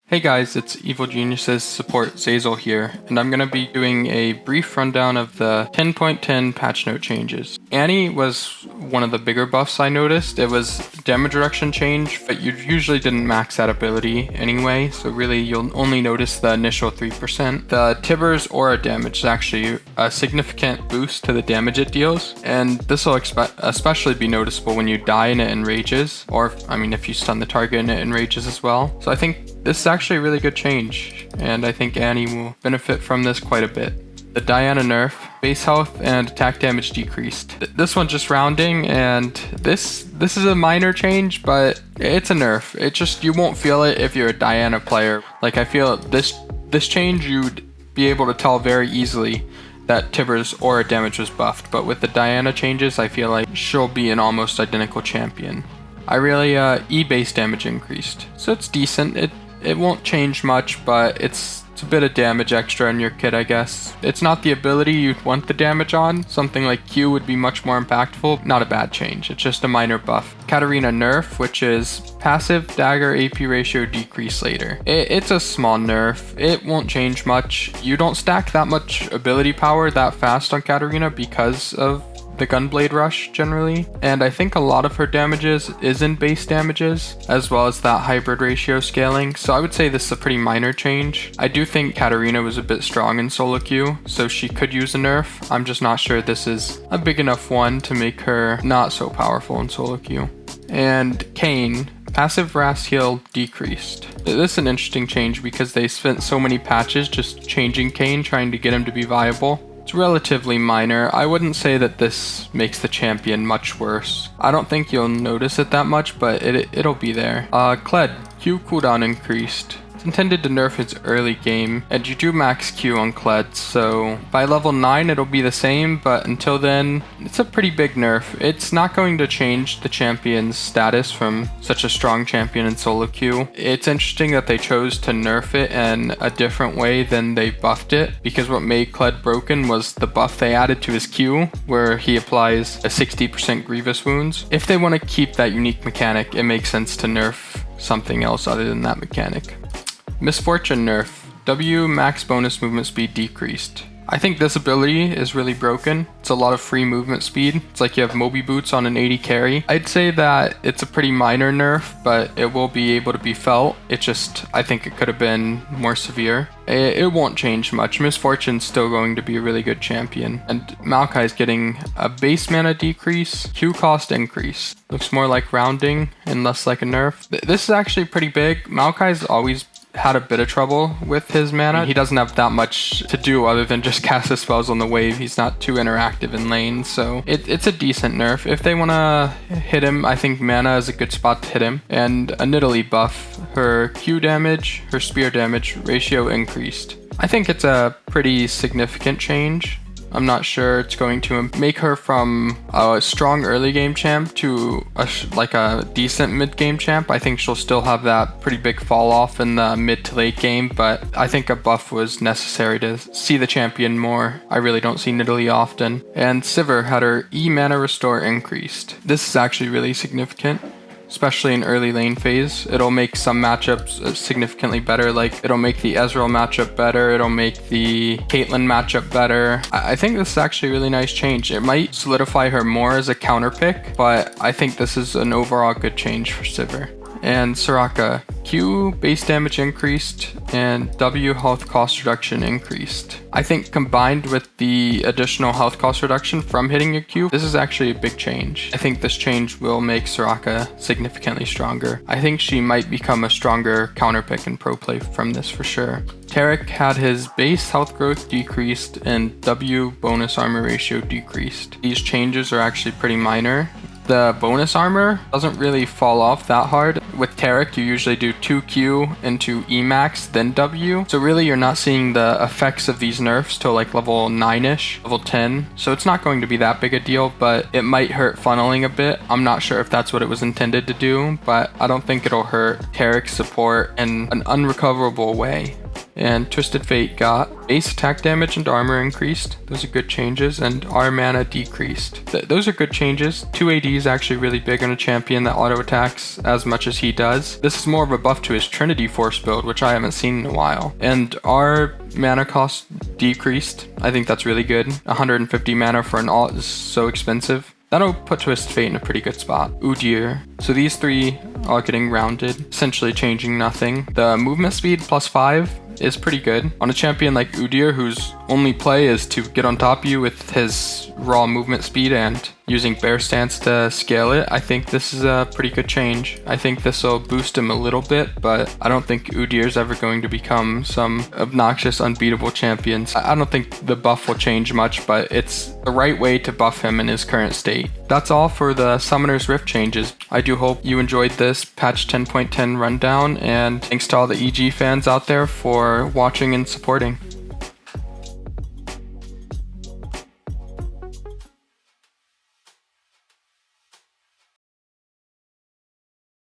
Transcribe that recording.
Hey guys, it's Evil Geniuses support Zeyzal here, and I'm going to be doing a brief rundown of the 10.10 patch note changes. Annie was one of the bigger buffs I noticed. It was damage reduction change, but you usually didn't max that ability anyway, so really you'll only notice the initial 3%. The Tibbers aura damage is actually a significant boost to the damage it deals, and this will especially be noticeable when you die and it enrages, or if you stun the target and it enrages as well. So I think this is actually a really good change, and I think Annie will benefit from this quite a bit. The Diana nerf, base health and attack damage decreased. This one's just rounding, and this is a minor change, but it's a nerf. It just, you won't feel it if you're a Diana player. Like, I feel this change, you'd be able to tell very easily that Tibbers aura damage was buffed, but with the Diana changes, I feel like she'll be an almost identical champion. I really, E-base damage increased, so it's decent. It won't change much, but it's a bit of damage extra in your kit, I guess. It's not the ability you'd want the damage on. Something like Q would be much more impactful. Not a bad change, it's just a minor buff. Katarina nerf, which is passive dagger AP ratio decrease later. It's a small nerf. It won't change much. You don't stack that much ability power that fast on Katarina because of the Gunblade Rush generally, and I think a lot of her damages is in base damages, as well as that hybrid ratio scaling, so I would say this is a pretty minor change. I do think Katarina was a bit strong in solo queue, so she could use a nerf. I'm just not sure this is a big enough one to make her not so powerful in solo queue. And Kayn, passive Ras heal decreased. This is an interesting change because they spent so many patches just changing Kayn, trying to get him to be viable. It's relatively minor. I wouldn't say that this makes the champion much worse. I don't think you'll notice it that much, but it'll be there. Kled, Q cooldown increased. It's intended to nerf his early game, and you do max Q on Kled, so by level 9 it'll be the same, but until then, it's a pretty big nerf. It's not going to change the champion's status from such a strong champion in solo queue. It's interesting that they chose to nerf it in a different way than they buffed it, because what made Kled broken was the buff they added to his Q, where he applies a 60% grievous wounds. If they want to keep that unique mechanic, it makes sense to nerf something else other than that mechanic. Misfortune nerf, W max bonus movement speed decreased. I think this ability is really broken. It's a lot of free movement speed. It's like you have Moby Boots on an 80 carry. I'd say that it's a pretty minor nerf, but it will be able to be felt. I think it could have been more severe. It won't change much. Misfortune's still going to be a really good champion. And Maokai's getting a base mana decrease, Q cost increase. Looks more like rounding and less like a nerf. This is actually pretty big. Maokai's always had a bit of trouble with his mana. He doesn't have that much to do other than just cast his spells on the wave. He's not too interactive in lane, so it's a decent nerf. If they want to hit him, I think mana is a good spot to hit him. And a Nidalee buff, her Q damage, her spear damage ratio increased. I think it's a pretty significant change. I'm not sure it's going to make her from a strong early game champ to a decent mid game champ. I think she'll still have that pretty big fall off in the mid to late game, but I think a buff was necessary to see the champion more. I really don't see Nidalee often. And Sivir had her E mana restore increased. This is actually really significant, especially in early lane phase. It'll make some matchups significantly better, like it'll make the Ezreal matchup better, it'll make the Caitlyn matchup better. I think this is actually a really nice change. It might solidify her more as a counter pick, but I think this is an overall good change for Sivir. And Soraka, Q base damage increased and W health cost reduction increased. I think combined with the additional health cost reduction from hitting your Q, this is actually a big change. I think this change will make Soraka significantly stronger. I think she might become a stronger counter pick in pro play from this for sure. Taric had his base health growth decreased and W bonus armor ratio decreased. These changes are actually pretty minor. The bonus armor doesn't really fall off that hard. With Taric, you usually do 2Q into E max, then W. So really you're not seeing the effects of these nerfs till like level 9-ish, level 10. So it's not going to be that big a deal, but it might hurt funneling a bit. I'm not sure if that's what it was intended to do, but I don't think it'll hurt Taric's support in an unrecoverable way. And Twisted Fate got base attack damage and armor increased. Those are good changes. And our mana decreased. Those are good changes. 2 AD is actually really big on a champion that auto attacks as much as he does. This is more of a buff to his Trinity Force build, which I haven't seen in a while. And our mana cost decreased. I think that's really good. 150 mana for an alt is so expensive. That'll put Twisted Fate in a pretty good spot. Udyr. So these three are getting rounded, essentially changing nothing. The movement speed +5 is pretty good. On a champion like Udyr, whose only play is to get on top of you with his raw movement speed and using Bear Stance to scale it, I think this is a pretty good change. I think this will boost him a little bit, but I don't think Udyr's ever going to become some obnoxious, unbeatable champion. I don't think the buff will change much, but it's the right way to buff him in his current state. That's all for the Summoner's Rift changes. I do hope you enjoyed this patch 10.10 rundown, and thanks to all the EG fans out there for watching and supporting.